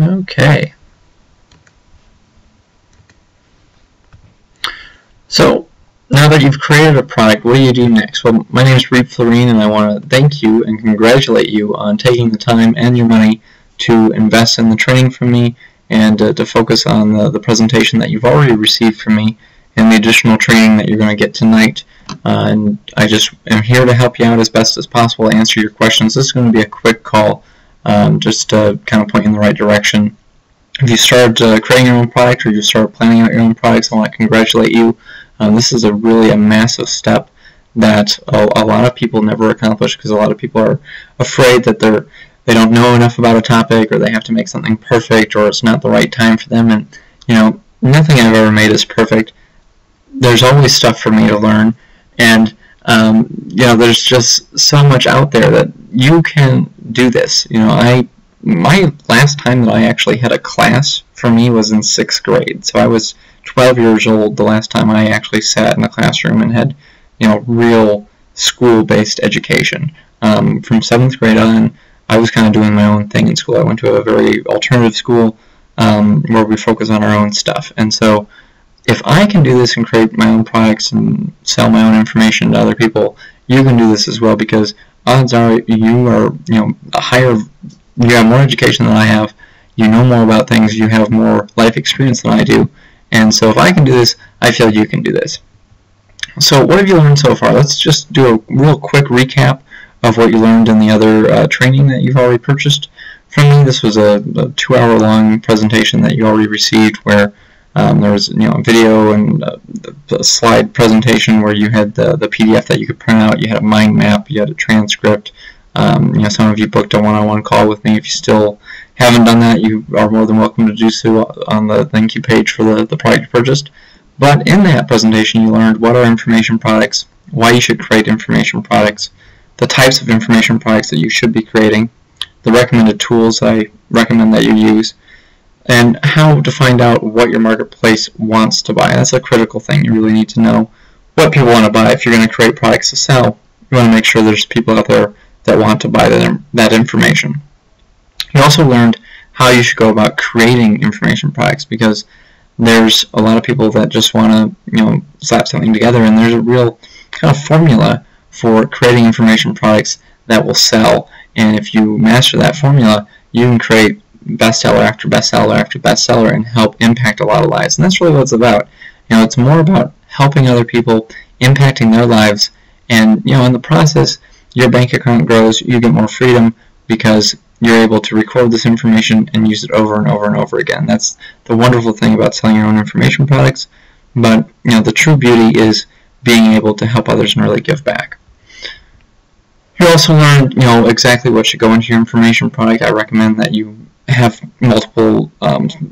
Okay. So, now that you've created a product, what do you do next? Well, my name is Reed Florine, and I want to thank you and congratulate you on taking the time and your money to invest in the training from me and to focus on the presentation that you've already received from me and the additional training that you're going to get tonight. And I just am here to help you out as best as possible, answer your questions. This is going to be a quick call, just to kind of point you in the right direction. If you started creating your own product or you started planning out your own products, I want to congratulate you. This is really a massive step that a lot of people never accomplish because a lot of people are afraid that they don't know enough about a topic, or they have to make something perfect, or it's not the right time for them. And nothing I've ever made is perfect. There's always stuff for me to learn, and there's just so much out there that you can do this. My last time that I actually had a class for me was in 6th grade. So I was 12 years old the last time I actually sat in a classroom and had, real school-based education. From 7th grade on, I was kind of doing my own thing in school. I went to a very alternative school where we focus on our own stuff. And so if I can do this and create my own products and sell my own information to other people, you can do this as well, because odds are you are, you have more education than I have, you know more about things, you have more life experience than I do, and so if I can do this, I feel you can do this. So what have you learned so far? Let's just do a real quick recap of what you learned in the other training that you've already purchased from me. This was a 2-hour-long presentation that you already received, where there was a video and a slide presentation where you had the PDF that you could print out, you had a mind map, you had a transcript. Some of you booked a one-on-one call with me. If you still haven't done that, you are more than welcome to do so on the thank you page for the product you purchased. But in that presentation, you learned what are information products, why you should create information products, the types of information products that you should be creating, the recommended tools I recommend that you use, and how to find out what your marketplace wants to buy. That's a critical thing. You really need to know what people want to buy. If you're going to create products to sell, you want to make sure there's people out there that want to buy that information. You also learned how you should go about creating information products, because there's a lot of people that just want to slap something together, and there's a real kind of formula for creating information products that will sell. And if you master that formula, you can create bestseller after bestseller after bestseller and help impact a lot of lives. And that's really what it's about. It's more about helping other people, impacting their lives, and in the process, your bank account grows, you get more freedom because you're able to record this information and use it over and over and over again. That's the wonderful thing about selling your own information products. But the true beauty is being able to help others and really give back. You also learned exactly what should go into your information product. I recommend that you have multiple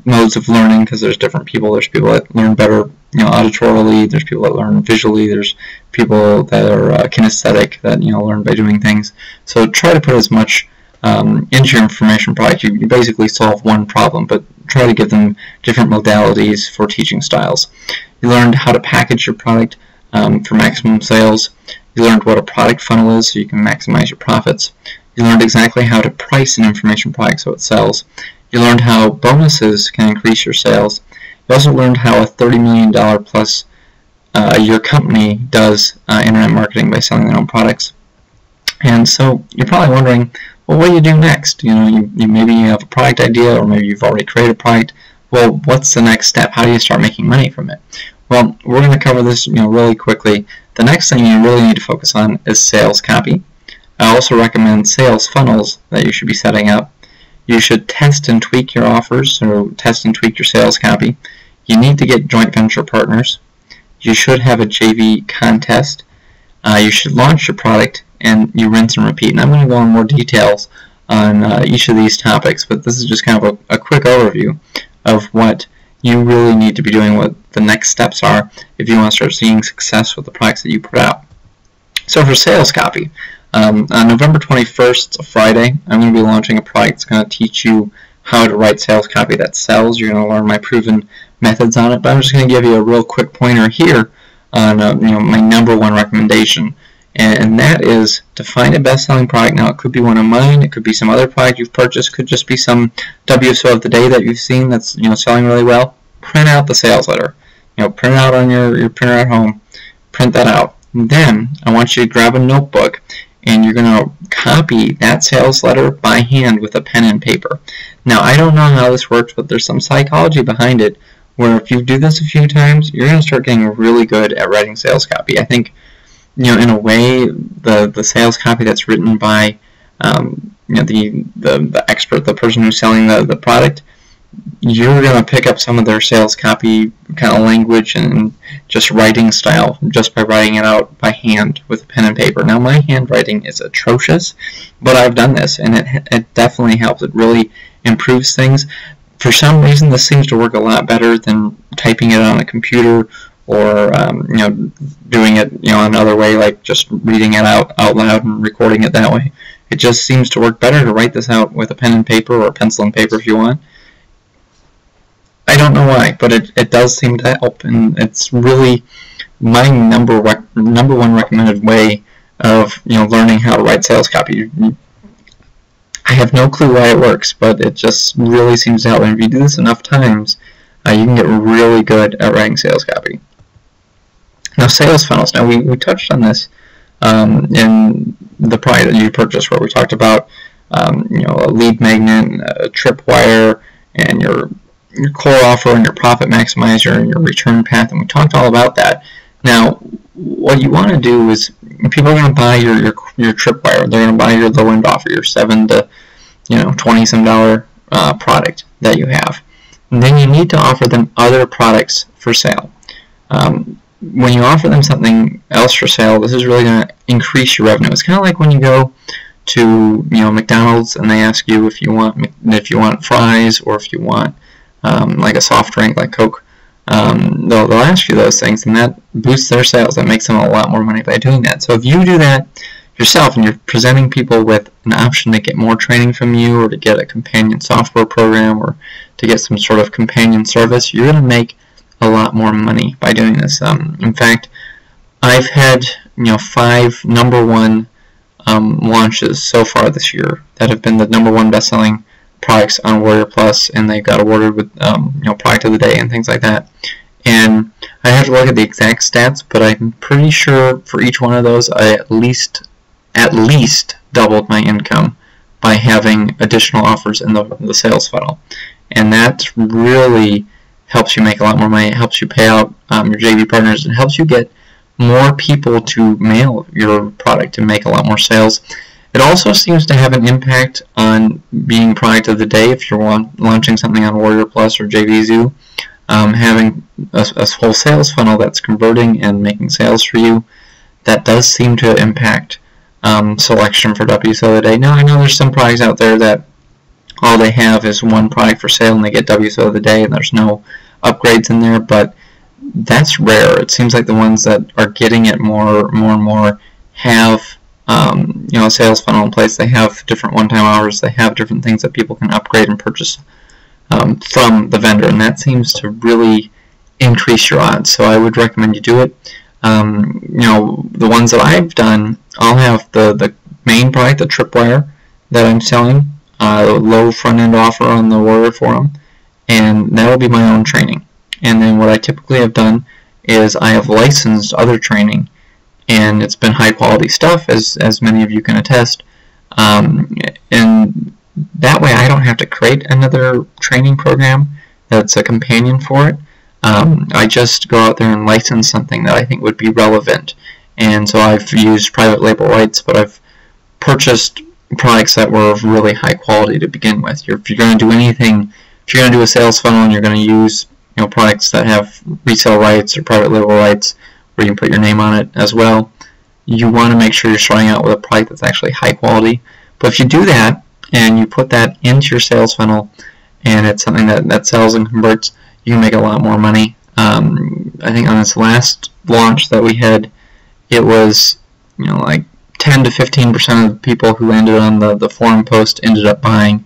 modes of learning, because there's different people. There's people that learn better auditorily, there's people that learn visually, there's people that are kinesthetic, that learn by doing things. So try to put as much into your information product. You basically solve one problem, but try to give them different modalities for teaching styles. You learned how to package your product for maximum sales. You learned what a product funnel is, so you can maximize your profits. You learned exactly how to price an information product so it sells. You learned how bonuses can increase your sales. You also learned how a $30 million plus a year company does internet marketing by selling their own products. And so you're probably wondering, well, what do you do next? Maybe you have a product idea, or maybe you've already created a product. Well, what's the next step? How do you start making money from it? Well, we're going to cover this really quickly. The next thing you really need to focus on is sales copy. I also recommend sales funnels that you should be setting up. You should test and tweak your offers, or test and tweak your sales copy. You need to get joint venture partners. You should have a JV contest. You should launch your product, and you rinse and repeat. And I'm going to go into more details on each of these topics, but this is just kind of a quick overview of what you really need to be doing, what the next steps are if you want to start seeing success with the products that you put out. So for sales copy, on November 21st, it's a Friday, I'm going to be launching a product that's going to teach you how to write sales copy that sells. You're going to learn my proven methods on it, but I'm just going to give you a real quick pointer here on my #1 recommendation. and that is to find a best-selling product. Now, it could be one of mine, it could be some other product you've purchased, could just be some WSO of the day that you've seen that's selling really well. Print out the sales letter. Print it out on your printer at home. Print that out. And then I want you to grab a notebook, and you're going to copy that sales letter by hand with a pen and paper. Now, I don't know how this works, but there's some psychology behind it, where if you do this a few times, you're going to start getting really good at writing sales copy. I think, in a way, the sales copy that's written by the expert, the person who's selling the product, you're going to pick up some of their sales copy kind of language and just writing style just by writing it out by hand with a pen and paper. Now, my handwriting is atrocious, but I've done this, and it definitely helps. It really improves things. For some reason, this seems to work a lot better than typing it on a computer or doing it another way, like just reading it out loud and recording it that way. It just seems to work better to write this out with a pen and paper, or a pencil and paper if you want. I don't know why, but it does seem to help, and it's really my number one recommended way of learning how to write sales copy. I have no clue why it works, but it just really seems to help. And if you do this enough times, you can get really good at writing sales copy. Now, sales funnels. Now, we touched on this in the product that you purchased, where we talked about a lead magnet, a tripwire, and your core offer, and your profit maximizer, and your return path, and we talked all about that. Now, what you want to do is, people are going to buy your tripwire. They're going to buy your low-end offer, your $7 to $20-some product that you have. And then you need to offer them other products for sale. When you offer them something else for sale, this is really going to increase your revenue. It's kind of like when you go to McDonald's and they ask you if you want fries, or if you want like a soft drink like Coke. They'll ask you those things, and that boosts their sales. That makes them a lot more money by doing that. So if you do that yourself, and you're presenting people with an option to get more training from you, or to get a companion software program, or to get some sort of companion service, you're going to make a lot more money by doing this. In fact, I've had 5 #1 launches so far this year that have been the #1 best-selling products on Warrior Plus, and they got awarded with product of the day and things like that. And I have to look at the exact stats, but I'm pretty sure for each one of those, I at least doubled my income by having additional offers in the sales funnel. And that really helps you make a lot more money. It helps you pay out your JV partners, and helps you get more people to mail your product and make a lot more sales. It also seems to have an impact on being product of the day if you're launching something on Warrior Plus or JVZoo. Having a whole sales funnel that's converting and making sales for you, that does seem to impact selection for WSO of the day. Now, I know there's some products out there that all they have is one product for sale and they get WSO of the day and there's no upgrades in there, but that's rare. It seems like the ones that are getting it more and more have a sales funnel in place. They have different one-time hours. They have different things that people can upgrade and purchase from the vendor, and that seems to really increase your odds. So I would recommend you do it. The ones that I've done, I'll have the main product, the tripwire that I'm selling, low front-end offer on the Warrior Forum, and that will be my own training. And then what I typically have done is I have licensed other training, and it's been high-quality stuff, as many of you can attest. And that way I don't have to create another training program that's a companion for it. I just go out there and license something that I think would be relevant. And so I've used private label rights, but I've purchased products that were of really high quality to begin with. If you're going to do anything, if you're going to do a sales funnel and you're going to use products that have resale rights or private label rights where you can put your name on it as well, you want to make sure you're starting out with a product that's actually high quality. But if you do that and you put that into your sales funnel and it's something that sells and converts, you can make a lot more money. I think on this last launch that we had, it was like 10 to 15% of the people who landed on the forum post ended up buying,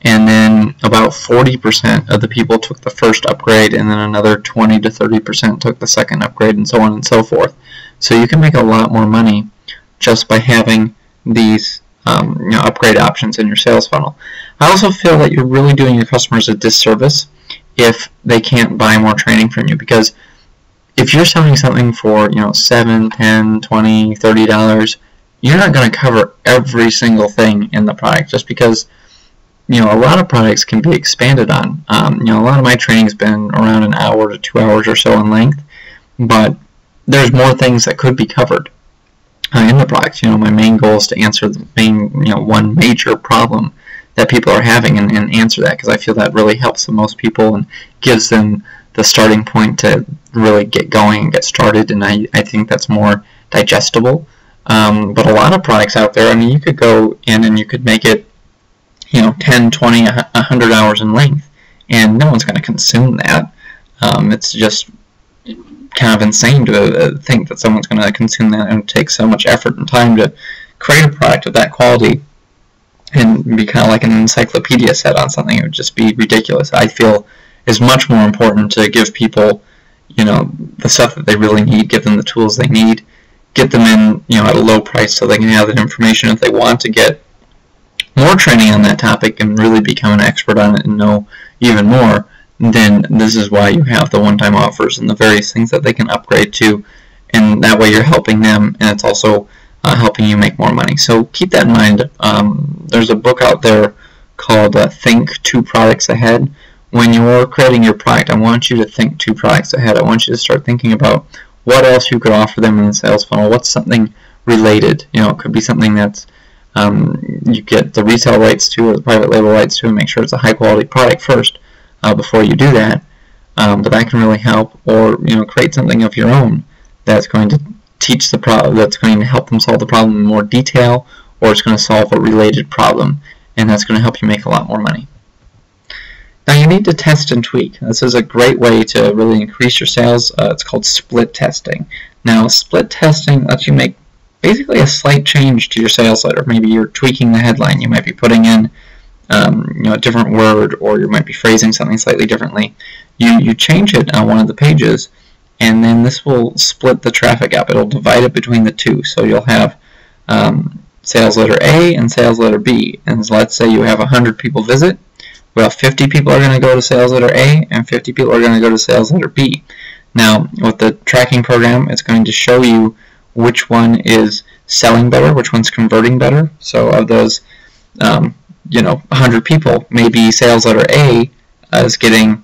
and then about 40% of the people took the first upgrade, and then another 20 to 30% took the second upgrade, and so on and so forth. So you can make a lot more money just by having these upgrade options in your sales funnel. I also feel that you're really doing your customers a disservice if they can't buy more training from you, because if you're selling something for $7, $10, $20, $30, you're not going to cover every single thing in the product, just because a lot of products can be expanded on. A lot of my training's been around an hour to 2 hours or so in length, but there's more things that could be covered in the product. My main goal is to answer the main, one major problem that people are having and answer that, because I feel that really helps the most people and gives them the starting point to really get going and get started, and I think that's more digestible. But a lot of products out there, you could go in and you could make it 10, 20, 100 hours in length, and no one's going to consume that. It's just kind of insane to think that someone's going to consume that and take so much effort and time to create a product of that quality and be kind of like an encyclopedia set on something. It would just be ridiculous. I feel it's much more important to give people, the stuff that they really need, give them the tools they need, get them in, at a low price so they can have that information if they want to get more training on that topic and really become an expert on it and know even more. Then this is why you have the one-time offers and the various things that they can upgrade to, and that way you're helping them, and it's also helping you make more money. So keep that in mind. There's a book out there called Think 2 Products Ahead. When you're creating your product, I want you to think 2 products ahead. I want you to start thinking about what else you could offer them in the sales funnel. What's something related? It could be something that's you get the retail rights to or the private label rights to, and make sure it's a high-quality product first before you do that. But that can really help. Or create something of your own that's going to teach the problem, that's going to help them solve the problem in more detail, or it's going to solve a related problem, and that's going to help you make a lot more money. Now you need to test and tweak. This is a great way to really increase your sales. It's called split testing. Now split testing lets you make basically a slight change to your sales letter. Maybe you're tweaking the headline. You might be putting in a different word, or you might be phrasing something slightly differently. You change it on one of the pages, and then this will split the traffic up. It'll divide it between the two. So you'll have sales letter A and sales letter B. And let's say you have 100 people visit. Well, 50 people are going to go to sales letter A, and 50 people are going to go to sales letter B. Now, with the tracking program, it's going to show you which one is selling better, which one's converting better. So of those, 100 people, maybe sales letter A is getting,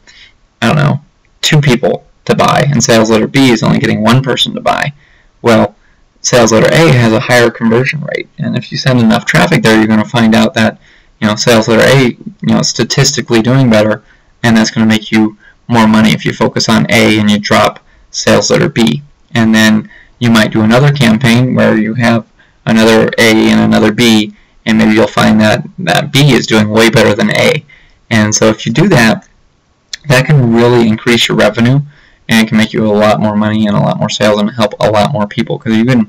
2 people to buy, and sales letter B is only getting 1 person to buy. Well, sales letter A has a higher conversion rate, and if you send enough traffic there, you're going to find out that sales letter A, statistically doing better, and that's going to make you more money if you focus on A and you drop sales letter B. And then you might do another campaign where you have another A and another B, and maybe you'll find that B is doing way better than A. And so if you do that, that can really increase your revenue, and it can make you a lot more money and a lot more sales and help a lot more people. Because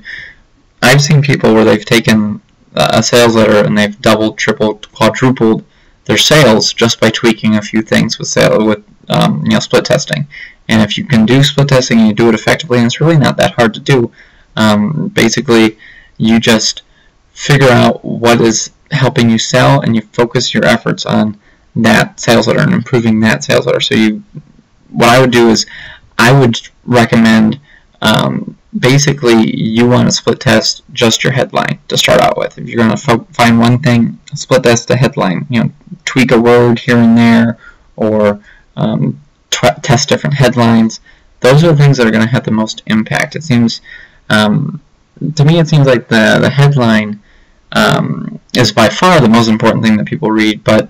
I've seen people where they've taken a sales letter and they've doubled, tripled, quadrupled their sales just by tweaking a few things with split testing. And if you can do split testing and you do it effectively, and it's really not that hard to do, basically you just figure out what is helping you sell, and you focus your efforts on that sales letter and improving that sales letter. So what I would do is I would recommend basically you want to split test just your headline to start out with. If you're going to find one thing, split test the headline. Tweak a word here and there, or test different headlines. Those are the things that are going to have the most impact. It seems, to me, it seems like the headline is by far the most important thing that people read, but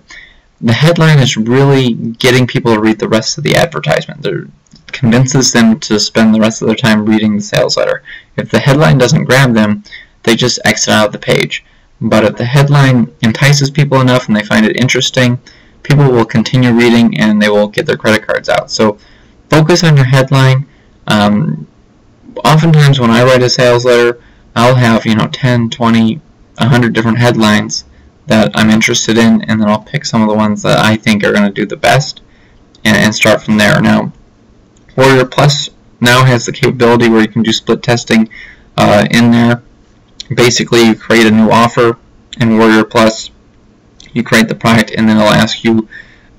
the headline is really getting people to read the rest of the advertisement. It convinces them to spend the rest of their time reading the sales letter. If the headline doesn't grab them, they just exit out of the page. But if the headline entices people enough and they find it interesting, people will continue reading and they will get their credit cards out. So focus on your headline. Oftentimes when I write a sales letter, I'll have 10, 20, 100 different headlines that I'm interested in, and then I'll pick some of the ones that I think are going to do the best and start from there. Now, Warrior Plus now has the capability where you can do split testing in there. Basically, you create a new offer in Warrior Plus, you create the product, and then it'll ask you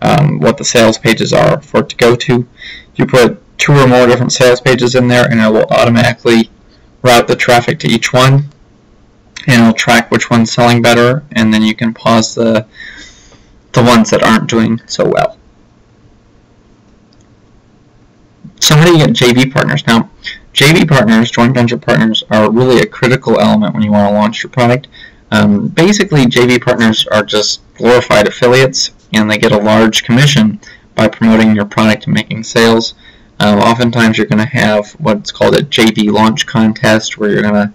what the sales pages are for it to go to. You put 2 or more different sales pages in there, and it will automatically route the traffic to each one, and it'll track which one's selling better, and then you can pause the ones that aren't doing so well. So how do you get JV partners? Now, JV partners, joint venture partners, are really a critical element when you want to launch your product. Basically, JV partners are just glorified affiliates, and they get a large commission by promoting your product and making sales. Oftentimes, you're going to have what's called a JV launch contest, where you're going to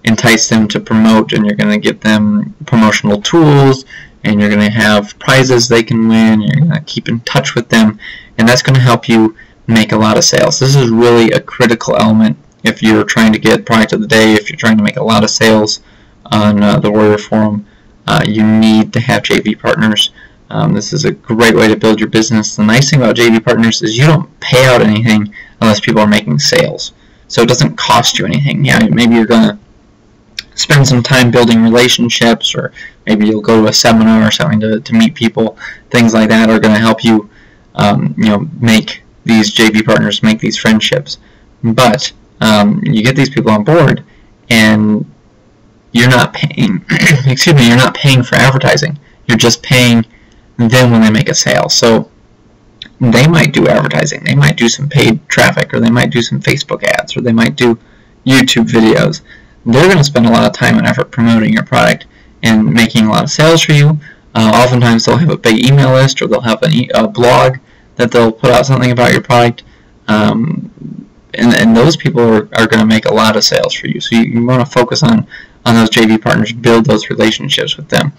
entice them to promote, and you're going to give them promotional tools, and you're going to have prizes they can win. You're going to keep in touch with them, and that's going to help you make a lot of sales. This is really a critical element if you're trying to get product of the day, if you're trying to make a lot of sales on the Warrior Forum. You need to have JV partners. This is a great way to build your business. The nice thing about JV partners is you don't pay out anything unless people are making sales. So it doesn't cost you anything. Yeah, maybe you're going to spend some time building relationships, or maybe you'll go to a seminar or something to meet people. Things like that are going to help you, make these JV partners, make these friendships. But you get these people on board, and you're not paying. You're not paying for advertising. You're just paying them when they make a sale. So they might do advertising. They might do some paid traffic, or they might do some Facebook ads, or they might do YouTube videos. They're going to spend a lot of time and effort promoting your product and making a lot of sales for you. Oftentimes they'll have a big email list, or they'll have a blog that they'll put out something about your product. And those people are going to make a lot of sales for you. So you want to focus on those JV partners, build those relationships with them.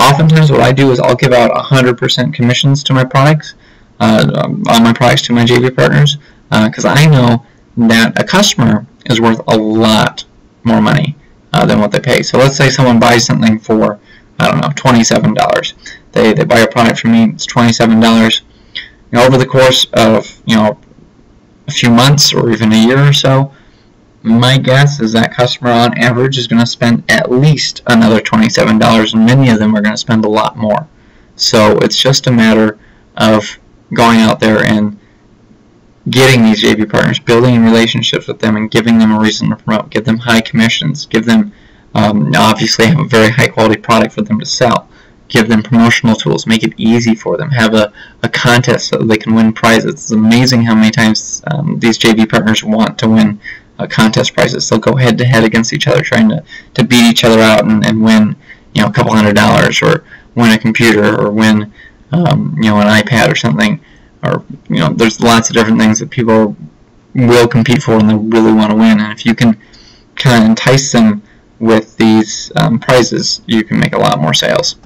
Oftentimes what I do is I'll give out 100% commissions to my products, on my products to my JV partners, because I know that a customer is worth a lot more money than what they pay. So let's say someone buys something for, I don't know, $27. They buy a product from me, it's $27. Over the course of a few months or even a year or so, my guess is that customer on average is going to spend at least another $27, and many of them are going to spend a lot more. So it's just a matter of going out there and getting these JV partners, building relationships with them, and giving them a reason to promote. Give them high commissions. Give them, obviously, have a very high quality product for them to sell. Give them promotional tools. Make it easy for them. Have a contest so they can win prizes. It's amazing how many times these JV partners want to win contest prizes. They'll go head to head against each other, trying to beat each other out and win a couple $100, or win a computer, or win an iPad or something. Or there's lots of different things that people will compete for and they really want to win. And if you can kind of entice them with these prizes, you can make a lot more sales.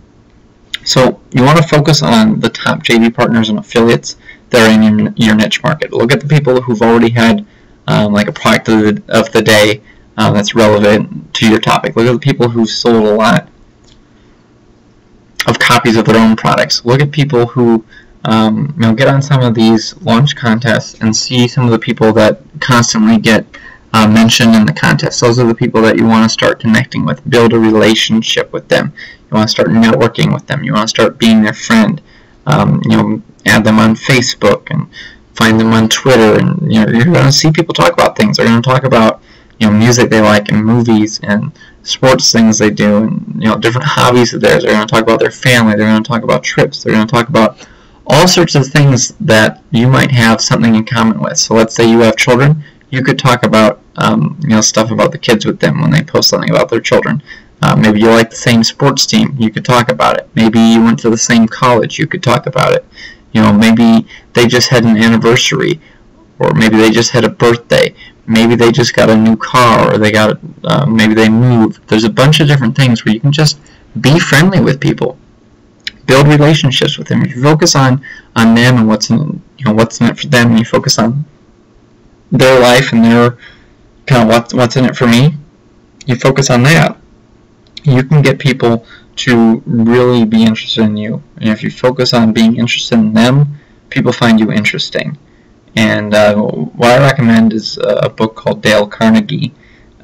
So you want to focus on the top JV partners and affiliates that are in your niche market. Look at the people who've already had like a product of the day that's relevant to your topic. Look at the people who've sold a lot of copies of their own products. Look at people who get on some of these launch contests and see some of the people that constantly get mentioned in the contest. Those are the people that you want to start connecting with. Build a relationship with them. You want to start networking with them. You want to start being their friend. Add them on Facebook and find them on Twitter. And you're going to see people talk about things. They're going to talk about music they like, and movies, and sports things they do, and different hobbies of theirs. They're going to talk about their family. They're going to talk about trips. They're going to talk about all sorts of things that you might have something in common with. So let's say you have children. You could talk about stuff about the kids with them when they post something about their children. Maybe you like the same sports team. You could talk about it. Maybe you went to the same college. You could talk about it. Maybe they just had an anniversary, or maybe they just had a birthday. Maybe they just got a new car, or maybe they moved. There's a bunch of different things where you can just be friendly with people. Build relationships with them. If you focus on them and what's in it for them, and you focus on their life and their kind of what's in it for me, you focus on that, you can get people to really be interested in you. And if you focus on being interested in them, people find you interesting. And what I recommend is a book called Dale Carnegie.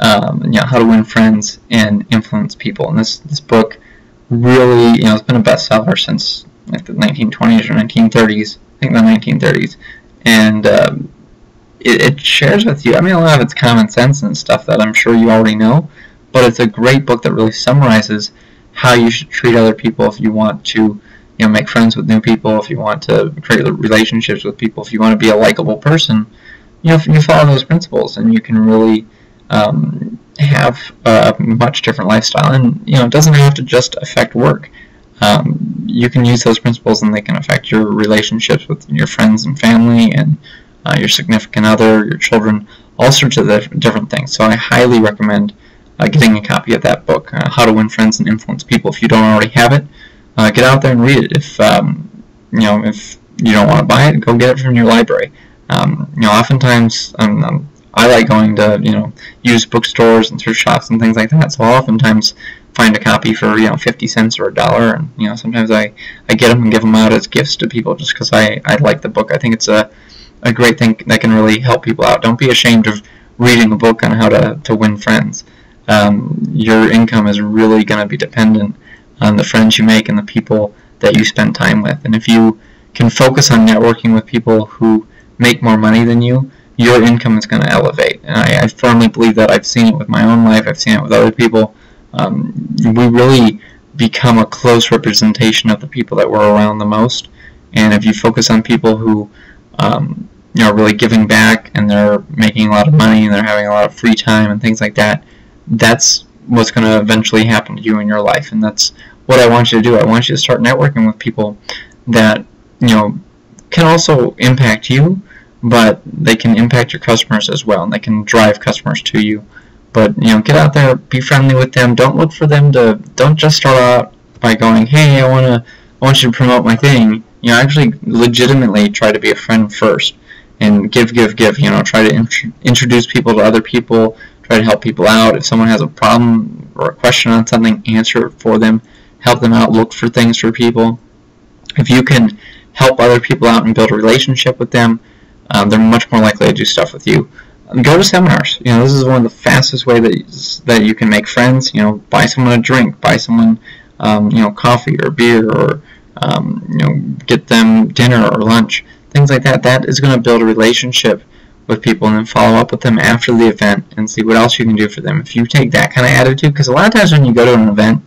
How to Win Friends and Influence People. And this book really, it's been a bestseller since like the 1920s or 1930s. I think the 1930s. And it shares with you, a lot of it's common sense and stuff that I'm sure you already know, but it's a great book that really summarizes how you should treat other people if you want to, make friends with new people, if you want to create relationships with people, if you want to be a likable person. If you follow those principles, and you can really have a much different lifestyle. And it doesn't have to just affect work. You can use those principles, and they can affect your relationships with your friends and family, and your significant other, your children, all sorts of different things. So I highly recommend getting a copy of that book, How to Win Friends and Influence People. If you don't already have it, get out there and read it. If if you don't want to buy it, go get it from your library. Oftentimes I like going to used bookstores and thrift shops and things like that. So I'll oftentimes find a copy for 50 cents or $1, and sometimes I get them and give them out as gifts to people just because I like the book. I think it's a great thing that can really help people out. Don't be ashamed of reading a book on how to win friends. Your income is really going to be dependent on the friends you make and the people that you spend time with. And if you can focus on networking with people who make more money than you, your income is going to elevate. And I firmly believe that. I've seen it with my own life. I've seen it with other people. We really become a close representation of the people that we're around the most. And if you focus on people who are really giving back, and they're making a lot of money, and they're having a lot of free time and things like that, that's what's going to eventually happen to you in your life. And that's what I want you to do. I want you to start networking with people that can also impact you, but they can impact your customers as well, and they can drive customers to you. But get out there, be friendly with them. Don't look for them to. Don't just start out by going, "Hey, I want you to promote my thing." Actually legitimately try to be a friend first, and give. Try to introduce people to other people. Try to help people out. If someone has a problem or a question on something, answer it for them. Help them out. Look for things for people. If you can help other people out and build a relationship with them, they're much more likely to do stuff with you. Go to seminars. This is one of the fastest ways that you can make friends. Buy someone a drink. Buy someone coffee or beer, or get them dinner or lunch. Things like that. That is going to build a relationship with people, and then follow up with them after the event and see what else you can do for them. If you take that kind of attitude, because a lot of times when you go to an event,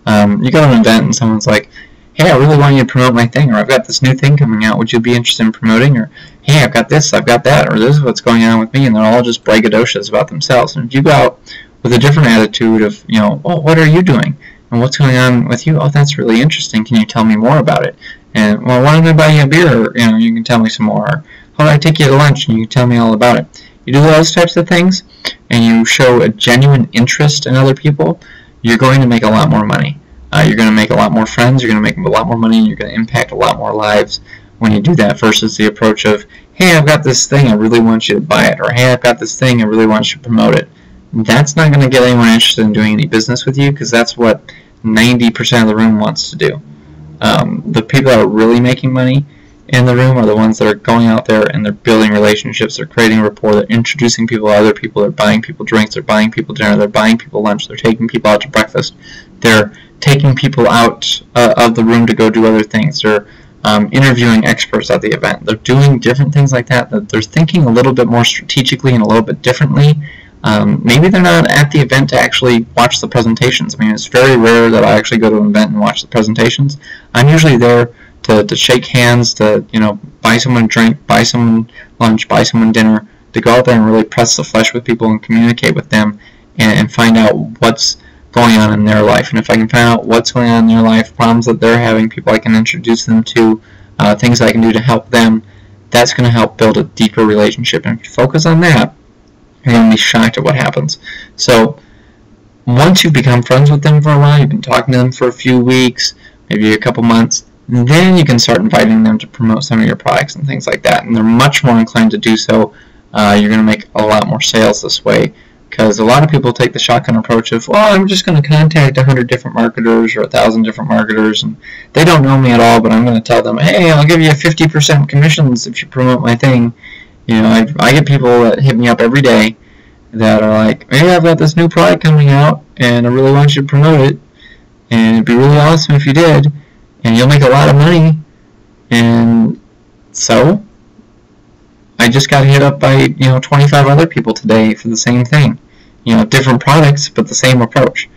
and someone's like, "Hey, I really want you to promote my thing," or "I've got this new thing coming out. Would you be interested in promoting?" Or, "Hey, I've got this, I've got that," or "This is what's going on with me," and they're all just braggadocious about themselves. And if you go out with a different attitude of, "Oh, what are you doing? And what's going on with you? Oh, that's really interesting. Can you tell me more about it?" And, "Well, why don't I buy you a beer? Or, you can tell me some more." Or, "How do I take you to lunch and you can tell me all about it?" You do those types of things, and you show a genuine interest in other people, you're going to make a lot more money. You're going to make a lot more friends, you're going to make a lot more money, and you're going to impact a lot more lives when you do that, versus the approach of, "Hey, I've got this thing, I really want you to buy it," or, "Hey, I've got this thing, I really want you to promote it." That's not going to get anyone interested in doing any business with you, because that's what 90% of the room wants to do. The people that are really making money in the room are the ones that are going out there and they're building relationships, they're creating rapport, they're introducing people to other people, they're buying people drinks, they're buying people dinner, they're buying people lunch, they're taking people out to breakfast, they're taking people out of the room to go do other things, they're interviewing experts at the event, they're doing different things like that, that they're thinking a little bit more strategically and a little bit differently. Maybe they're not at the event to actually watch the presentations. It's very rare that I actually go to an event and watch the presentations. I'm usually there to shake hands, to buy someone a drink, buy someone lunch, buy someone dinner, to go out there and really press the flesh with people and communicate with them and find out what's going on in their life. And if I can find out what's going on in their life, problems that they're having, people I can introduce them to, things I can do to help them, that's going to help build a deeper relationship. And if you focus on that, you're going to be shocked at what happens. So once you've become friends with them for a while, you've been talking to them for a few weeks, maybe a couple months, then you can start inviting them to promote some of your products and things like that. And they're much more inclined to do so. You're going to make a lot more sales this way, because a lot of people take the shotgun approach of, well, I'm just going to contact 100 different marketers or 1,000 different marketers, and they don't know me at all, but I'm going to tell them, hey, I'll give you 50% commissions if you promote my thing. I get people that hit me up every day that are like, hey, I've got this new product coming out, and I really want you to promote it, and it'd be really awesome if you did, and you'll make a lot of money. And so I just got hit up by 25 other people today for the same thing, different products but the same approach,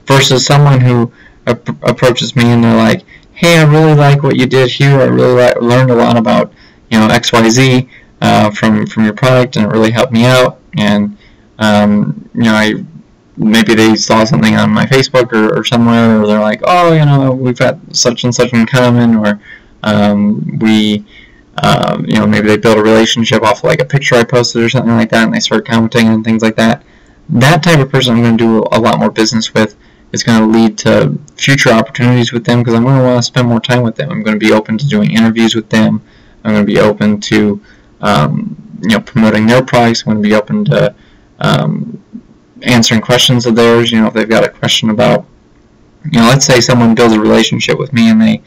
versus someone who approaches me and they're like, hey, I really like what you did here. I really learned a lot about XYZ from your product, and it really helped me out. And maybe they saw something on my Facebook or somewhere, or they're like, oh, we've got such and such in common, or maybe they build a relationship off like a picture I posted or something like that, and they start commenting and things like that. That type of person I'm going to do a lot more business with. It's going to lead to future opportunities with them, because I'm going to want to spend more time with them. I'm going to be open to doing interviews with them. I'm going to be open to promoting their products. I'm going to be open to answering questions of theirs. If they've got a question about, let's say someone builds a relationship with me and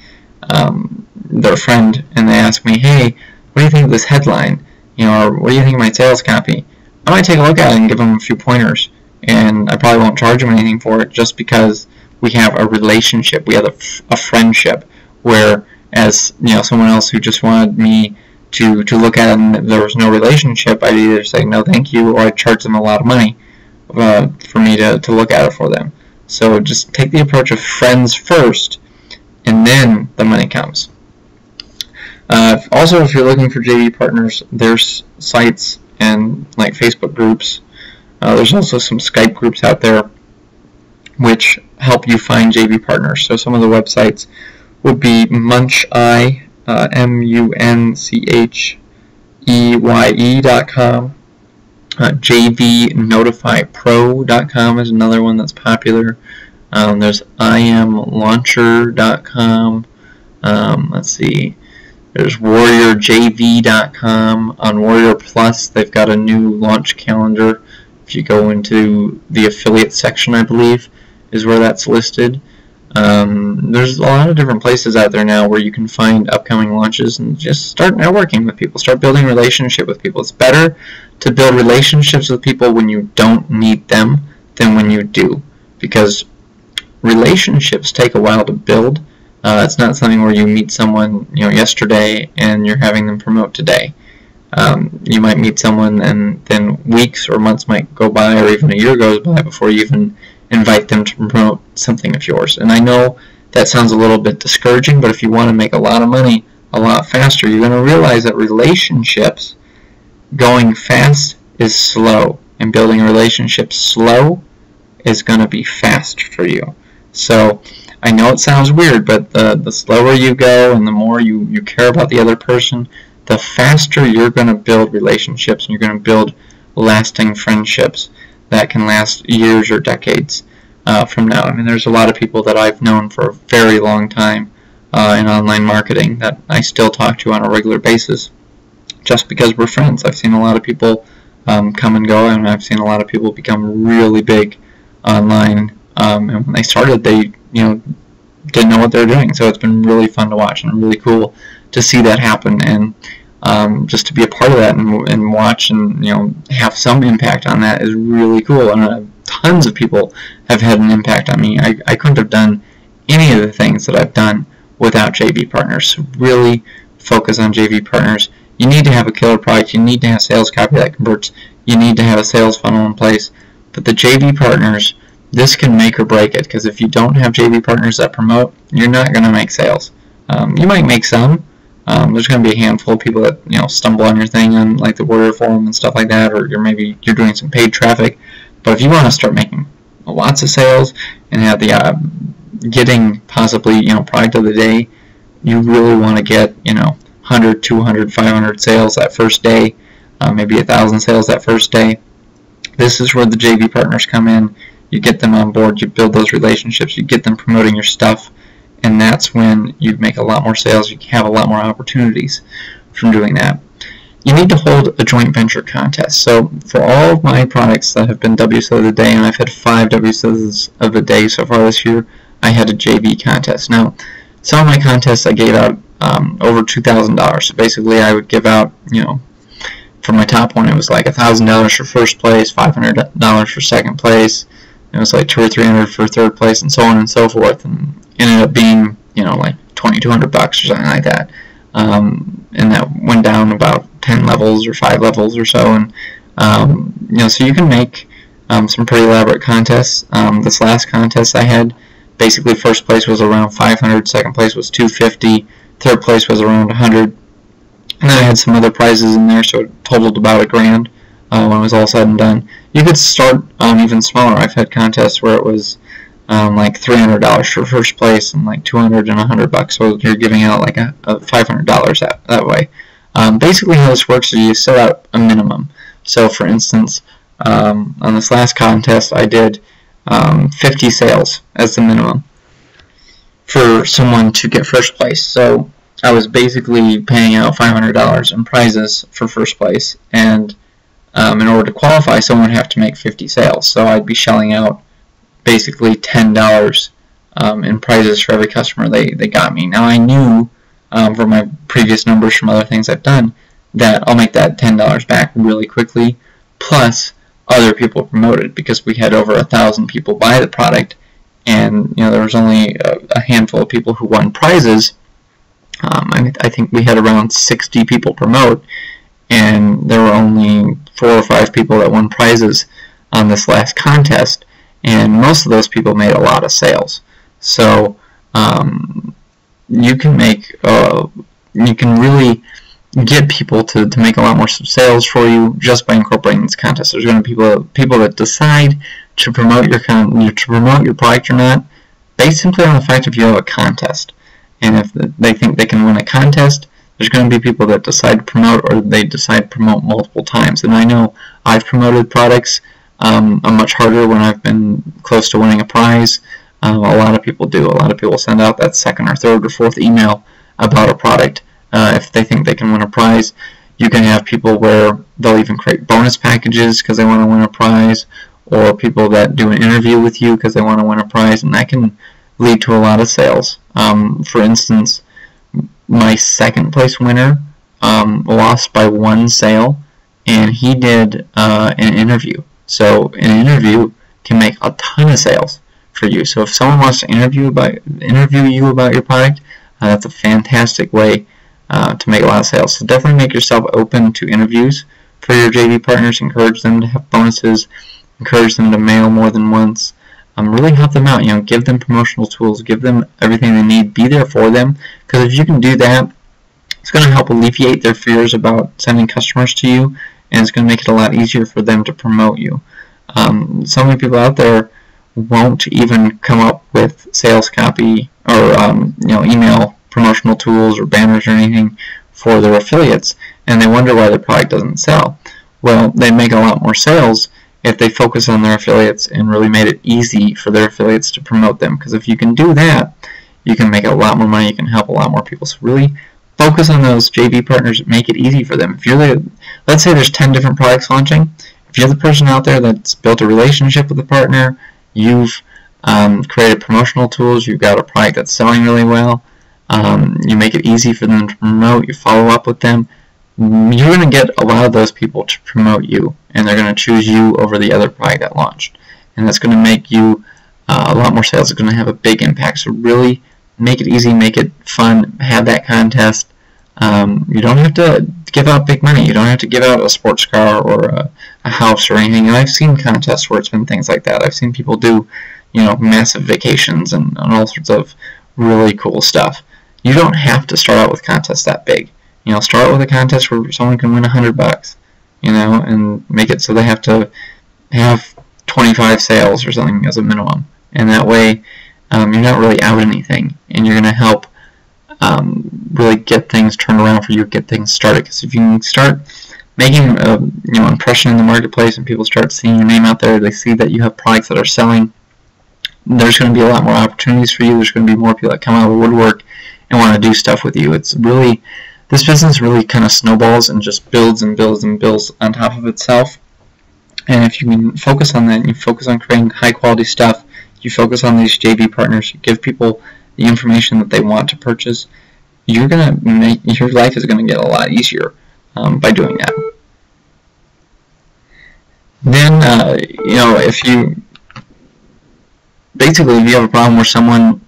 they're a friend, and they ask me, hey, what do you think of this headline? Or what do you think of my sales copy? I might take a look at it and give them a few pointers. And I probably won't charge them anything for it, just because we have a relationship, we have a friendship, whereas someone else who just wanted me to look at it and there was no relationship, I'd either say no thank you, or I'd charge them a lot of money for me to look at it for them. So just take the approach of friends first, and then the money comes. Also, if you're looking for JV partners, there's sites and like Facebook groups. There's also some Skype groups out there which help you find JV partners. So some of the websites would be Muncheye, MUNCHEYE.com. JVNotifyPro.com is another one that's popular. There's IamLauncher.com. Let's see. There's WarriorJV.com. On Warrior Plus, they've got a new launch calendar. If you go into the affiliate section, I believe, is where that's listed. There's a lot of different places out there now where you can find upcoming launches and just start networking with people, start building relationship with people. It's better to build relationships with people when you don't need them than when you do, because relationships take a while to build. It's not something where you meet someone yesterday and you're having them promote today. You might meet someone and then weeks or months might go by, or even a year goes by before you even invite them to promote something of yours. And I know that sounds a little bit discouraging, but if you want to make a lot of money a lot faster, you're going to realize that relationships going fast is slow, and building a relationship slow is going to be fast for you. So I know it sounds weird, but the slower you go and the more you care about the other person, the faster you're going to build relationships, and you're going to build lasting friendships that can last years or decades from now. I mean, there's a lot of people that I've known for a very long time in online marketing that I still talk to on a regular basis just because we're friends. I've seen a lot of people come and go, and I've seen a lot of people become really big online, and when they started, they didn't know what they were doing. So it's been really fun to watch and really cool to see that happen, and just to be a part of that and watch and have some impact on that is really cool. And tons of people have had an impact on me. I couldn't have done any of the things that I've done without JV partners. So really focus on JV partners. You need to have a killer product. You need to have sales copy that converts. You need to have a sales funnel in place. But the JV partners, this can make or break it, because if you don't have JV partners that promote, you're not going to make sales. You might make some. There's going to be a handful of people that stumble on your thing on like the Warrior Forum and stuff like that, or maybe you're doing some paid traffic. But if you want to start making lots of sales and have the getting possibly product of the day, you really want to get 100, 200, 500 sales that first day, maybe 1,000 sales that first day. This is where the JV partners come in. You get them on board, you build those relationships, you get them promoting your stuff, and that's when you make a lot more sales. You have a lot more opportunities from doing that. You need to hold a joint venture contest. So for all of my products that have been WSOs of the day, and I've had 5 WSOs of the day so far this year, I had a JV contest. Now, some of my contests I gave out over $2,000. So basically I would give out for my top one, it was like $1,000 for first place, $500 for second place. It was like $200 or $300 for third place, and so on and so forth, and ended up being, you know, like $2,200 or something like that. And that went down about 10 levels or 5 levels or so, and you know, so you can make some pretty elaborate contests. This last contest I had, basically first place was around $500, second place was $250, third place was around $100, and then I had some other prizes in there, so it totaled about $1,000 when it was all said and done. You could start even smaller. I've had contests where it was like $300 for first place and like $200 and $100, so you're giving out like a $500 that way. Basically how this works is you set out a minimum. So for instance, on this last contest I did 50 sales as the minimum for someone to get first place. So I was basically paying out $500 in prizes for first place, and in order to qualify, someone would have to make 50 sales. So I'd be shelling out basically $10 in prizes for every customer they got me. Now I knew from my previous numbers from other things I've done that I'll make that $10 back really quickly, plus other people promoted, because we had over 1,000 people buy the product, and you know, there was only a handful of people who won prizes. I think we had around 60 people promote, and there were only 4 or 5 people that won prizes on this last contest, and most of those people made a lot of sales. So you can make you can really get people to make a lot more sales for you just by incorporating this contest. There's going to be people that decide to promote your product or not based simply on the fact if you have a contest. And if they think they can win a contest, there's going to be people that decide to promote, or they decide to promote multiple times. And I know I've promoted products much harder when I've been close to winning a prize. A lot of people do. A lot of people send out that second or third or fourth email about a product if they think they can win a prize. You can have people where they'll even create bonus packages because they want to win a prize, or people that do an interview with you because they want to win a prize, and that can lead to a lot of sales. For instance, my second place winner lost by 1 sale, and he did an interview. So an interview can make a ton of sales for you. So if someone wants to interview you about your product, that's a fantastic way to make a lot of sales. So definitely make yourself open to interviews for your JV partners. Encourage them to have bonuses. Encourage them to mail more than once. Really help them out. You know, give them promotional tools. Give them everything they need. Be there for them. Because if you can do that, it's going to help alleviate their fears about sending customers to you, and it's going to make it a lot easier for them to promote you. So many people out there won't even come up with sales copy or email promotional tools or banners or anything for their affiliates, and they wonder why their product doesn't sell. Well, they make a lot more sales if they focus on their affiliates and really made it easy for their affiliates to promote them. Because if you can do that, you can make a lot more money. You can help a lot more people. So really focus on those JV partners. Make it easy for them. If you're let's say there's 10 different products launching. If you're the person out there that's built a relationship with the partner, you've created promotional tools, you've got a product that's selling really well, you make it easy for them to promote, you follow up with them, you're going to get a lot of those people to promote you, and they're going to choose you over the other product that launched. And that's going to make you a lot more sales. It's going to have a big impact. So really make it easy, make it fun, have that contest. You don't have to give out big money. You don't have to give out a sports car or a house or anything. And I've seen contests where it's been things like that. I've seen people do, massive vacations and all sorts of really cool stuff. You don't have to start out with contests that big. Start out with a contest where someone can win $100, and make it so they have to have 25 sales or something as a minimum. And that way, you're not really out anything, and you're going to help really get things turned around for you, get things started. Because if you can start making an impression in the marketplace, and people start seeing your name out there, they see that you have products that are selling, there's going to be a lot more opportunities for you. There's going to be more people that come out of the woodwork and want to do stuff with you. It's really, this business really kind of snowballs and just builds and builds and builds on top of itself. And if you can focus on that, and you focus on creating high quality stuff, you focus on these JV partners, you give people the information that they want to purchase, your life is going to get a lot easier by doing that. Then, if you have a problem where someone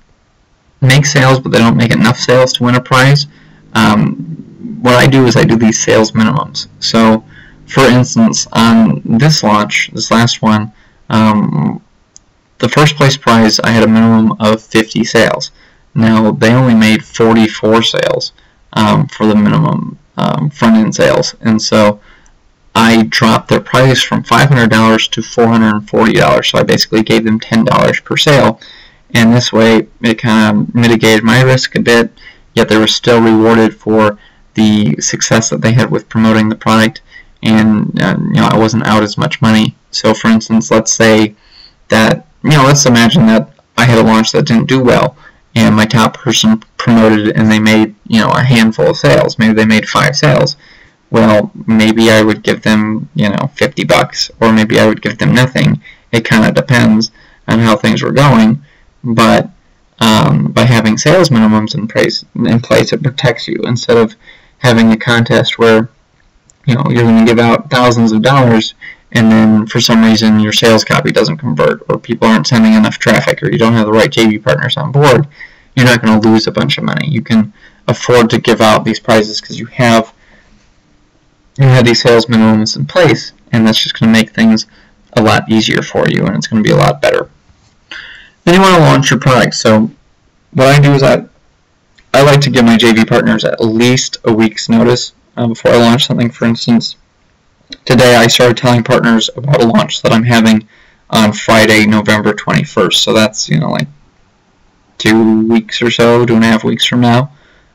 makes sales but they don't make enough sales to win a prize, what I do is I do these sales minimums. So, for instance, on this launch, this last one, the first place prize, I had a minimum of 50 sales. Now, they only made 44 sales for the minimum front-end sales, and so I dropped their price from $500 to $440, so I basically gave them $10 per sale, and this way it kind of mitigated my risk a bit, yet they were still rewarded for the success that they had with promoting the product, and I wasn't out as much money. So for instance, let's say that, let's imagine that I had a launch that didn't do well, and my top person promoted it and they made, a handful of sales. Maybe they made 5 sales. Well, maybe I would give them, $50, or maybe I would give them nothing. It kind of depends on how things were going, but by having sales minimums in place, it protects you, instead of having a contest where, you're going to give out thousands of dollars, and then for some reason your sales copy doesn't convert, or people aren't sending enough traffic, or you don't have the right JV partners on board. You're not going to lose a bunch of money. You can afford to give out these prizes because you have these sales minimums in place, and that's just going to make things a lot easier for you, and it's going to be a lot better. Then you want to launch your product. So what I do is I like to give my JV partners at least a week's notice before I launch something. For instance, today I started telling partners about a launch that I'm having on Friday, November 21st. So that's, like 2 weeks or so, 2.5 weeks from now.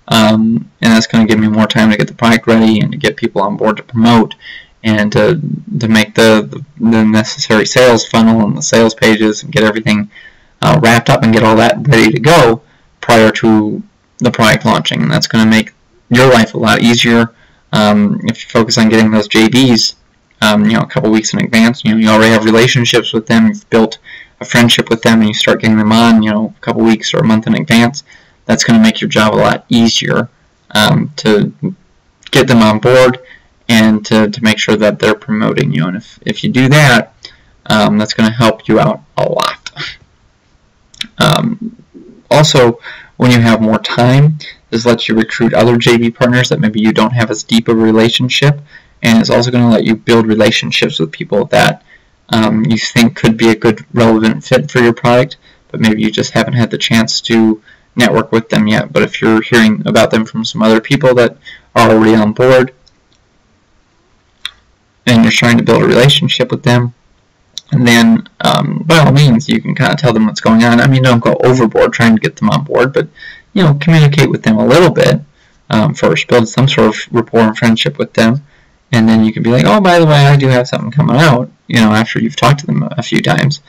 And that's going to give me more time to get the product ready and to get people on board to promote, and to make the necessary sales funnel and the sales pages, and get everything wrapped up and get all that ready to go prior to the product launching. And that's going to make your life a lot easier if you focus on getting those JVs a couple weeks in advance. You already have relationships with them, you've built a friendship with them, and you start getting them on a couple weeks or a month in advance. That's going to make your job a lot easier to get them on board, and to make sure that they're promoting you. And if you do that, that's going to help you out a lot. Also, when you have more time, this lets you recruit other JV partners that maybe you don't have as deep a relationship, and it's also going to let you build relationships with people that you think could be a good, relevant fit for your product, but maybe you just haven't had the chance to network with them yet. But if you're hearing about them from some other people that are already on board, and you're trying to build a relationship with them, and then by all means you can kind of tell them what's going on. I mean, don't go overboard trying to get them on board, but communicate with them a little bit first, build some sort of rapport and friendship with them, and then you can be like, oh, by the way, I do have something coming out, after you've talked to them a few times.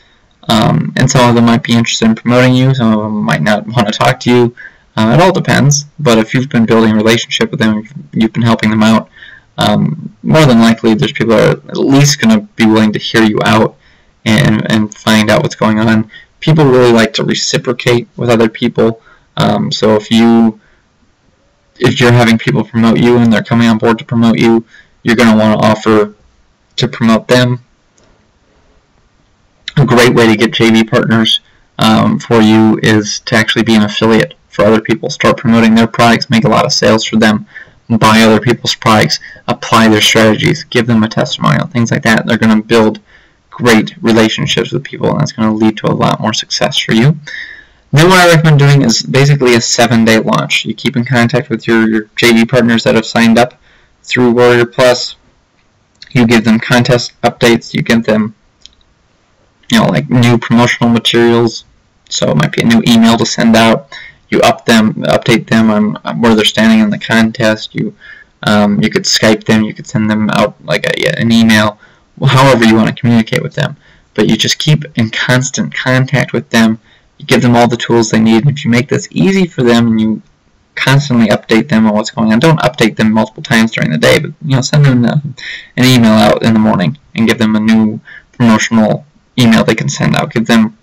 And some of them might be interested in promoting you, some of them might not want to talk to you. It all depends, but if you've been building a relationship with them, you've been helping them out, more than likely there's people that are at least going to be willing to hear you out and find out what's going on. People really like to reciprocate with other people, so if you're having people promote you and they're coming on board to promote you, you're going to want to offer to promote them. A great way to get JV partners for you is to actually be an affiliate for other people. Start promoting their products, make a lot of sales for them, buy other people's products, apply their strategies, give them a testimonial, things like that. They're going to build great relationships with people, and that's going to lead to a lot more success for you. Then what I recommend doing is basically a 7-day launch. You keep in contact with your JV partners that have signed up through Warrior Plus. You give them contest updates. You give them like new promotional materials. So it might be a new email to send out. You update them on where they're standing in the contest. You could Skype them. You could send them out like an email. However you want to communicate with them. But you just keep in constant contact with them. You give them all the tools they need. And if you make this easy for them and you constantly update them on what's going on, don't update them multiple times during the day, but send them an email out in the morning and give them a new promotional email they can send out. Give them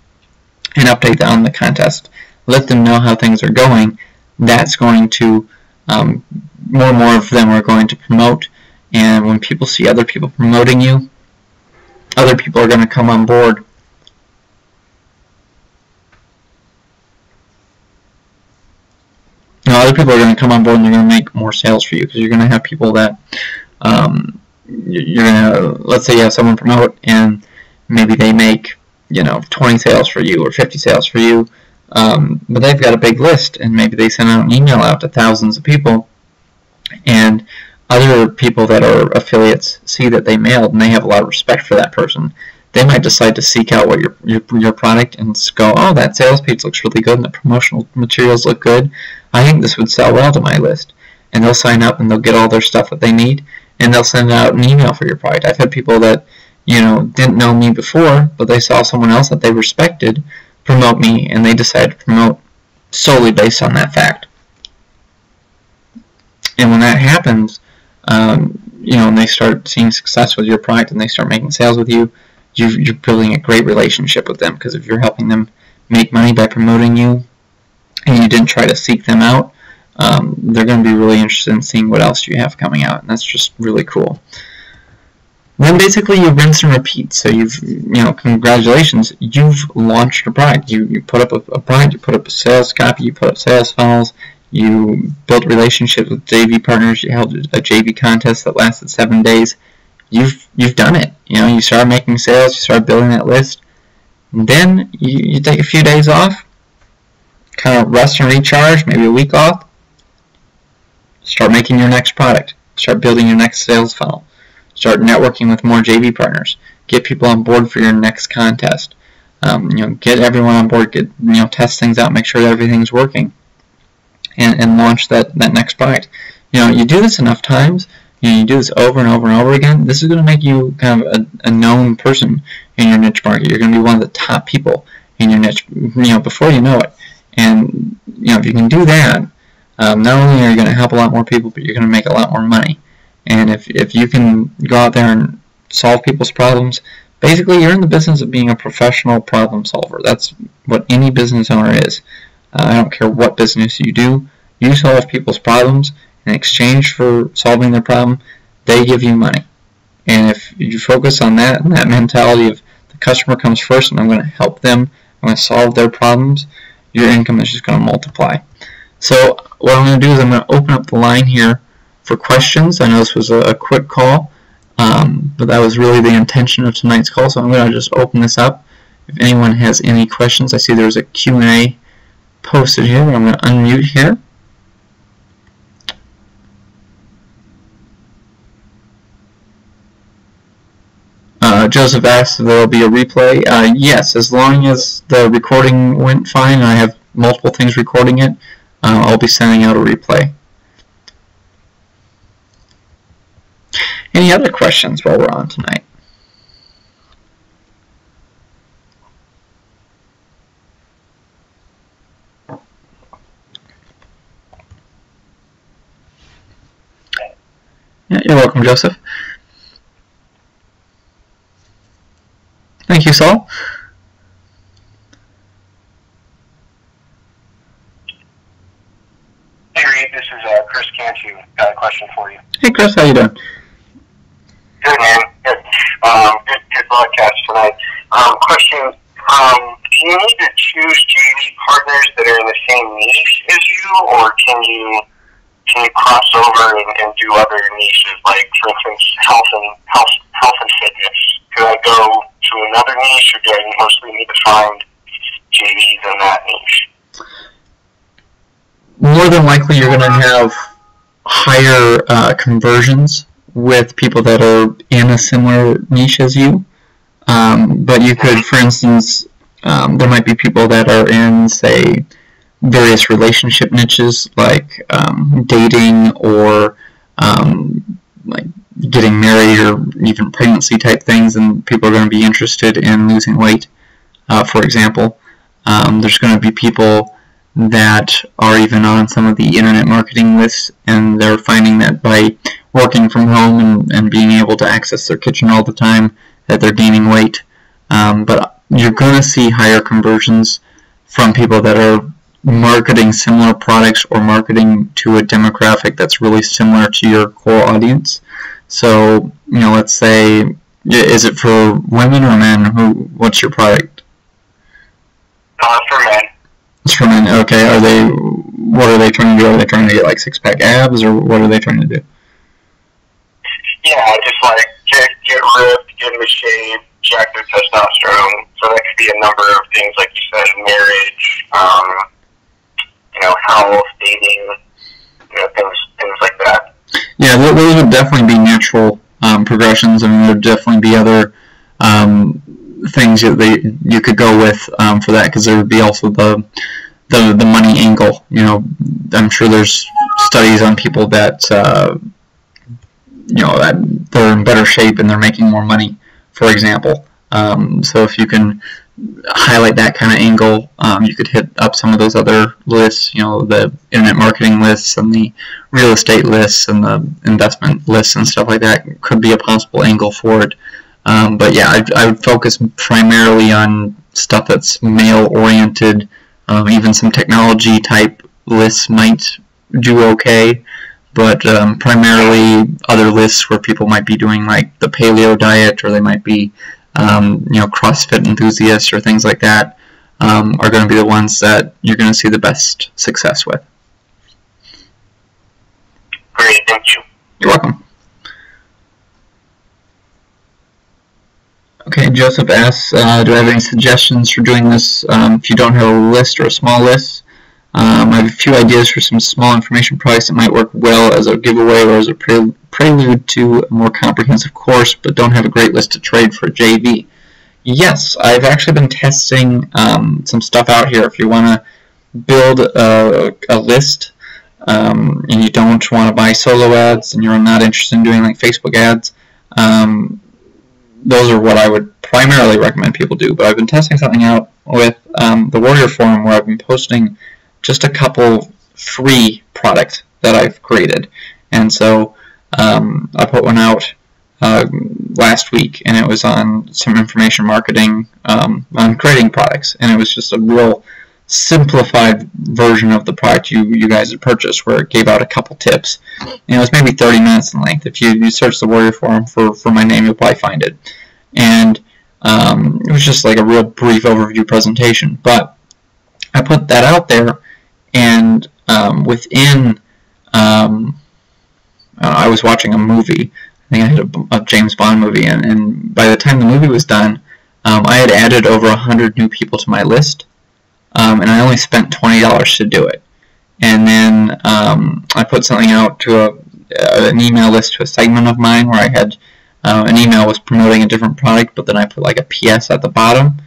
an update on the contest. Let them know how things are going. That's going to, more and more of them are going to promote, and when people see other people promoting you, other people are going to come on board. Other people are going to come on board and they're going to make more sales for you, because you're going to have people that you're going to, let's say you have someone promote and maybe they make 20 sales for you or 50 sales for you, but they've got a big list, and maybe they send out an email out to thousands of people, and other people that are affiliates see that they mailed and they have a lot of respect for that person. They might decide to seek out what your product and go, oh, that sales page looks really good and the promotional materials look good. I think this would sell well to my list. And they'll sign up and they'll get all their stuff that they need, and they'll send out an email for your product. I've had people that didn't know me before, but they saw someone else that they respected promote me, and they decided to promote solely based on that fact. And when that happens, and they start seeing success with your product and they start making sales with you, you're building a great relationship with them, because if you're helping them make money by promoting you and you didn't try to seek them out, they're going to be really interested in seeing what else you have coming out, and that's just really cool. Then basically you rinse and repeat. So congratulations, you've launched a product. You put up a product, you put up a sales copy, you put up sales funnels, you built relationships with JV partners, you held a JV contest that lasted 7 days. You've done it. You started making sales, you started building that list, and then you take a few days off, kind of rest and recharge, maybe a week off, start making your next product, start building your next sales funnel, start networking with more JV partners, get people on board for your next contest, get everyone on board, test things out, make sure that everything's working, and launch that next product. You do this enough times, you do this over and over and over again, this is going to make you kind of a known person in your niche market. You're going to be one of the top people in your niche, before you know it. And, if you can do that, not only are you going to help a lot more people, but you're going to make a lot more money. And if you can go out there and solve people's problems, basically you're in the business of being a professional problem solver. That's what any business owner is. I don't care what business you do, you solve people's problems. In exchange for solving their problem, they give you money. And if you focus on that and that mentality of the customer comes first and I'm going to help them, I'm going to solve their problems, your income is just going to multiply. So what I'm going to do is I'm going to open up the line here for questions. I know this was a quick call, but that was really the intention of tonight's call. So I'm going to just open this up. If anyone has any questions, I see there's a Q&A posted here. I'm going to unmute here. Joseph asked if there will be a replay. Yes, as long as the recording went fine and I have multiple things recording it, I'll be sending out a replay. Any other questions while we're on tonight? Yeah, you're welcome, Joseph. Thank you, Saul. Hey, Reed, this is Chris Cantu. Got a question for you. Hey, Chris, how you doing? Good, man. Good. Good broadcast tonight. Question, do you need to choose JV partners that are in the same niche as you, or can you cross over and do other niches, like, for instance, health and fitness? Could I go to another niche, or do I mostly need to find JVs in that niche? More than likely, you're going to have higher conversions with people that are in a similar niche as you. But you could, for instance, there might be people that are in, say, various relationship niches, like dating or like getting married or even pregnancy type things, and people are going to be interested in losing weight, for example. There's going to be people that are even on some of the internet marketing lists, and they're finding that by working from home and being able to access their kitchen all the time, that they're gaining weight. But you're going to see higher conversions from people that are marketing similar products or marketing to a demographic that's really similar to your core audience. So, let's say, Is it for women or men? What's your product? For men. It's for men. Okay. What are they trying to do? Are they trying to get like six-pack abs, or what are they trying to do? Yeah, just like get ripped, get into shape, jack their testosterone. So that could be a number of things, like you said, marriage, health, dating, things like that. Yeah, those would definitely be natural progressions. I mean, there'd definitely be other things that you could go with for that, because there would be also the money angle. I'm sure there's studies on people that that they're in better shape and they're making more money, for example. So if you can highlight that kind of angle, you could hit up some of those other lists, the internet marketing lists and the real estate lists and the investment lists and stuff like that could be a possible angle for it. But yeah, I would focus primarily on stuff that's male-oriented. Even some technology-type lists might do okay, but primarily other lists where people might be doing like the paleo diet, or they might be CrossFit enthusiasts or things like that, are going to be the ones that you're going to see the best success with. Great, thank you. You're welcome. Okay, Joseph asks, do I have any suggestions for doing this if you don't have a list or a small list? I have a few ideas for some small information products that might work well as a giveaway or as a prelude to a more comprehensive course, but don't have a great list to trade for a JV. Yes, I've actually been testing some stuff out here. If you want to build a list and you don't want to buy solo ads and you're not interested in doing like Facebook ads, those are what I would primarily recommend people do. But I've been testing something out with the Warrior Forum, where I've been posting just a couple free products that I've created. And so I put one out last week, and it was on some information marketing on creating products, and it was just a real simplified version of the product you guys had purchased, where it gave out a couple tips. And it was maybe 30 minutes in length. If you search the Warrior Forum for my name, you'll probably find it. And it was just like a real brief overview presentation. But I put that out there, and within I was watching a movie. I think I had a James Bond movie, and by the time the movie was done, I had added over 100 new people to my list, and I only spent $20 to do it. And then I put something out to an email list to a segment of mine, where I had an email was promoting a different product, but then I put like a PS at the bottom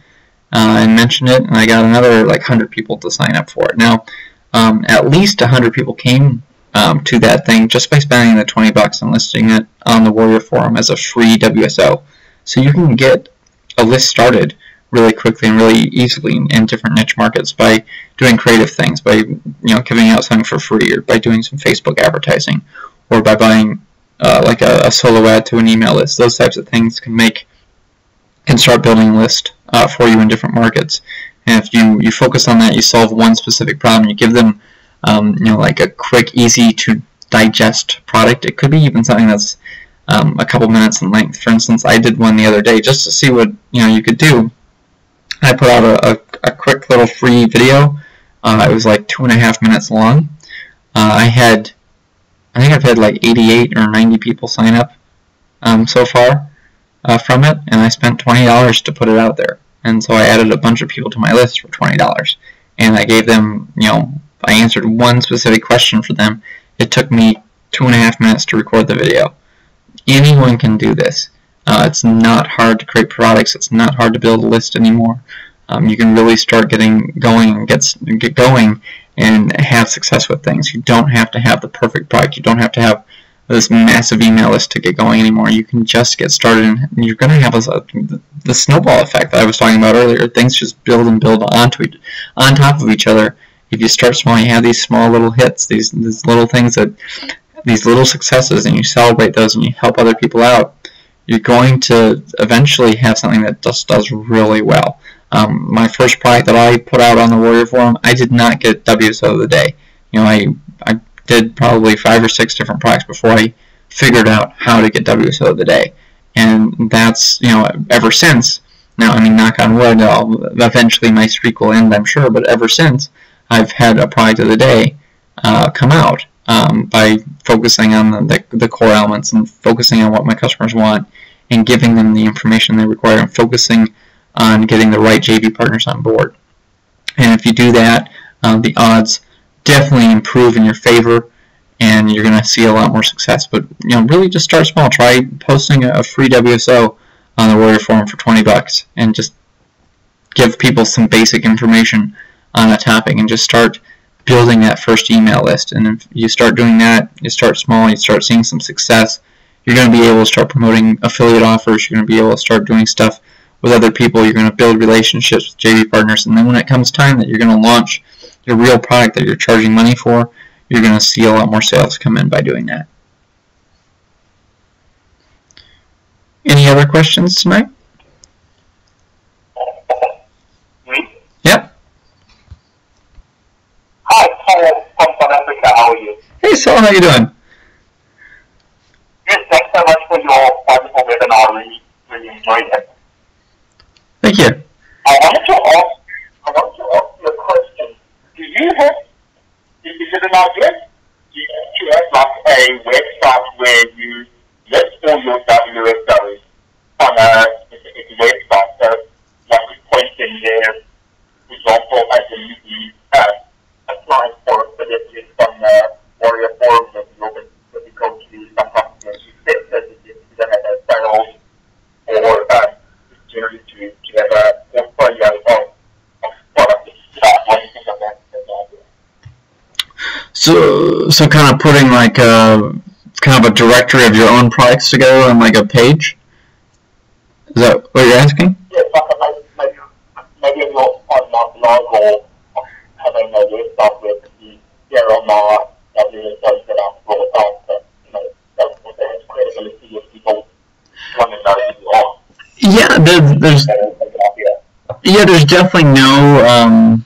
and mentioned it, and I got another like 100 people to sign up for it. Now, at least 100 people came to that thing just by spending the $20 and listing it on the Warrior Forum as a free WSO. So you can get a list started really quickly and really easily in different niche markets by doing creative things, by giving out something for free, or by doing some Facebook advertising, or by buying like a solo ad to an email list. Those types of things can start building a list for you in different markets. And if you focus on that, you solve one specific problem, you give them like a quick, easy to digest product. It could be even something that's a couple minutes in length. For instance, I did one the other day just to see what you could do. I put out a quick little free video. It was like 2.5 minutes long. I think I've had like 88 or 90 people sign up so far from it, and I spent $20 to put it out there. And so I added a bunch of people to my list for $20, and I gave them, I answered one specific question for them. It took me 2.5 minutes to record the video. Anyone can do this. It's not hard to create products. It's not hard to build a list anymore. You can really start getting going and get going and have success with things. You don't have to have the perfect product. You don't have to have this massive email list to get going anymore. You can just get started, and you're going to have the snowball effect that I was talking about earlier. Things just build and build on top of each other. If you start small, you have these small little hits, these little things, these little successes, and you celebrate those and you help other people out. You're going to eventually have something that just does really well. My first product that I put out on the Warrior Forum, I did not get WSO of the day. I did probably 5 or 6 different products before I figured out how to get WSO of the day. and that's, ever since. Now, I mean, knock on wood, eventually my streak will end, I'm sure, but ever since, I've had a product of the day come out by focusing on the core elements and focusing on what my customers want and giving them the information they require and focusing on getting the right JV partners on board. And if you do that, the odds definitely improve in your favor, and you're going to see a lot more success. But really just start small. Try posting a free WSO on the Warrior Forum for $20 and just give people some basic information on a topic and just start building that first email list. And if you start doing that, you start small, you start seeing some success, you're going to be able to start promoting affiliate offers, you're going to be able to start doing stuff with other people, you're going to build relationships with JV partners, and then when it comes time that you're going to launch your real product that you're charging money for, you're going to see a lot more sales come in by doing that. Any other questions tonight? Yep. Hi, Paul from South Africa. How are you? Hey, Saul, how you doing? Yes, thanks so much for your wonderful webinar. Really enjoyed it. Thank you. I wanted to ask you a question. Do you have, is it an idea? Do you have like a website where you list all your WSOs on a specific website? So like you point in there, for example, as a newbie applying for affiliate from the Warrior Forum, that you go to sometimes you set that you don't have a sales or generally to have a portfolio of products or anything like that. So kind of putting like kind of a directory of your own products together on like a page? Is that what you're asking? Yes, maybe not on my blog or having a website with there are my WSOs that I've brought on, but that's credibility if people want to know who you are. Yeah, there's definitely no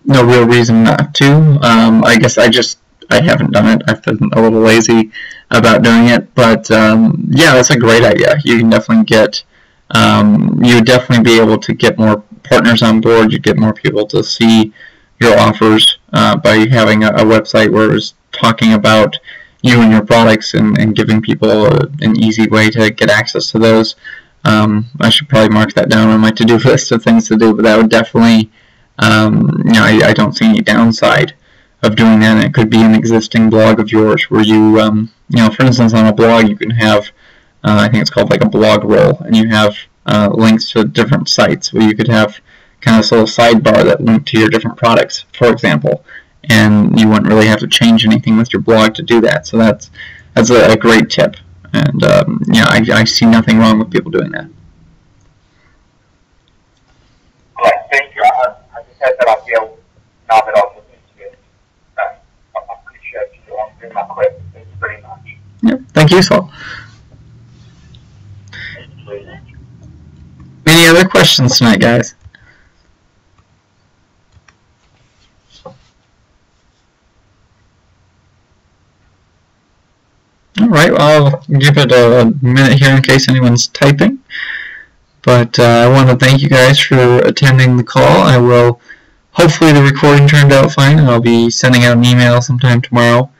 real reason not to. I guess I haven't done it. I've been a little lazy about doing it, but yeah, that's a great idea. You can definitely get, you would definitely be able to get more partners on board. You get more people to see your offers by having a website where it's talking about you and your products and giving people an easy way to get access to those. I should probably mark that down on my to-do list of things to do, but that would definitely, I don't see any downside of doing that. And it could be an existing blog of yours where you, for instance, on a blog you can have, I think it's called like a blog roll, and you have links to different sites where you could have kind of this little sidebar that linked to your different products, for example, and you wouldn't really have to change anything with your blog to do that. So that's a great tip. And I see nothing wrong with people doing that. Right, thank you. I just had that idea now that I was looking into it. I appreciate you answering my question. Thank you very much. Yeah, thank you, Saul. Thank you very much. Any other questions tonight, guys? Alright, well, I'll give it a minute here in case anyone's typing. But I want to thank you guys for attending the call. Hopefully the recording turned out fine, and I'll be sending out an email sometime tomorrow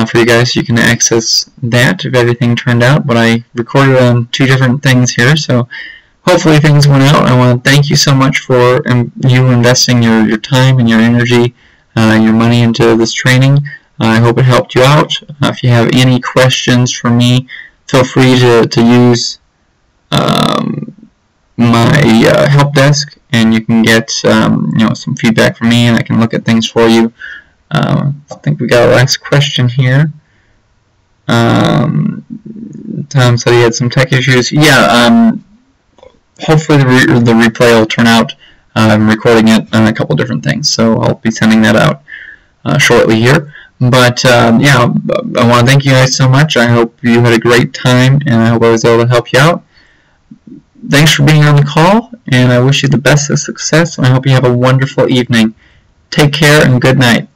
for you guys so you can access that if everything turned out. But I recorded on 2 different things here, so hopefully things went out. I want to thank you so much for you investing your time and your energy and your money into this training. I hope it helped you out. If you have any questions for me, feel free to use my help desk, and you can get some feedback from me, and I can look at things for you. I think we got a last question here. Tom said he had some tech issues. Yeah, hopefully the replay will turn out. I'm recording it on a couple different things, so I'll be sending that out shortly here. But yeah, I want to thank you guys so much. I hope you had a great time, and I hope I was able to help you out. Thanks for being on the call, and I wish you the best of success, and I hope you have a wonderful evening. Take care, and good night.